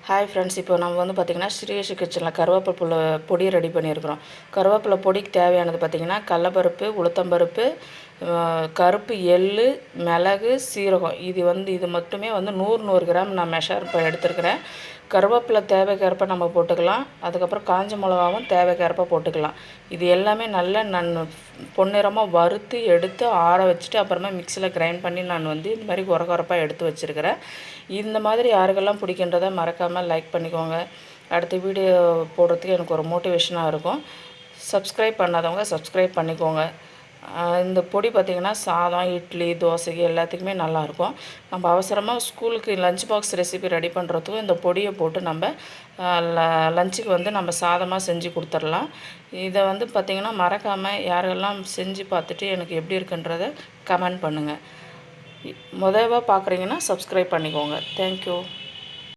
Hi friends, இப்போ நம்ம வந்து பார்த்திங்கன்னா ஸ்ரீஷ் கிச்சனில் கருவேப்பிலை பொடி ரெடி பண்ணியிருக்கிறோம். கருவேப்பிலை பொடிக்கு தேவையானது பார்த்திங்கன்னா கடலப்பருப்பு, உளுத்தம்பருப்பு, கருப்பு எள்ளு, மிளகு, சீரகம். இது மட்டுமே வந்து 100 கிராம் நான் மெஷர் எடுத்துருக்கிறேன். கருவேப்பிலை தேவைக்கேற்ப நம்ம போட்டுக்கலாம். அதுக்கப்புறம் காஞ்ச மிளகாவும் தேவைக்கேற்ப போட்டுக்கலாம். இது எல்லாமே நல்லா நான் பொன்னிறமாக வறுத்து எடுத்து ஆற வச்சுட்டு அப்புறமா மிக்சியில் கிரைண்ட் பண்ணி நான் வந்து இந்த மாதிரி கொரகொரப்பாக எடுத்து வச்சுருக்கிறேன். இந்த மாதிரி யாருக்கெல்லாம் பிடிக்கின்றதை மறக்காமல் லைக் பண்ணிக்கோங்க. அடுத்த வீடியோ போடுறதுக்கு எனக்கு ஒரு மோட்டிவேஷனாக இருக்கும். சப்ஸ்கிரைப் பண்ணாதவங்க சப்ஸ்கிரைப் பண்ணிக்கோங்க. இந்த பொடி பார்த்திங்கன்னா சாதம், இட்லி, தோசைக்கு எல்லாத்துக்குமே நல்லாயிருக்கும். நம்ம அவசரமாக ஸ்கூலுக்கு லஞ்ச் பாக்ஸ் ரெசிபி ரெடி பண்ணுறதுக்கும் இந்த பொடியை போட்டு நம்ம லஞ்சுக்கு வந்து நம்ம சாதமாக செஞ்சு கொடுத்துடலாம். இதை வந்து பார்த்திங்கன்னா மறக்காமல் யாரெல்லாம் செஞ்சு பார்த்துட்டு எனக்கு எப்படி இருக்குன்றதை கமெண்ட் பண்ணுங்கள். முதல்ல பார்க்குறீங்கன்னா சப்ஸ்கிரைப் பண்ணிக்கோங்க. தேங்க்யூ.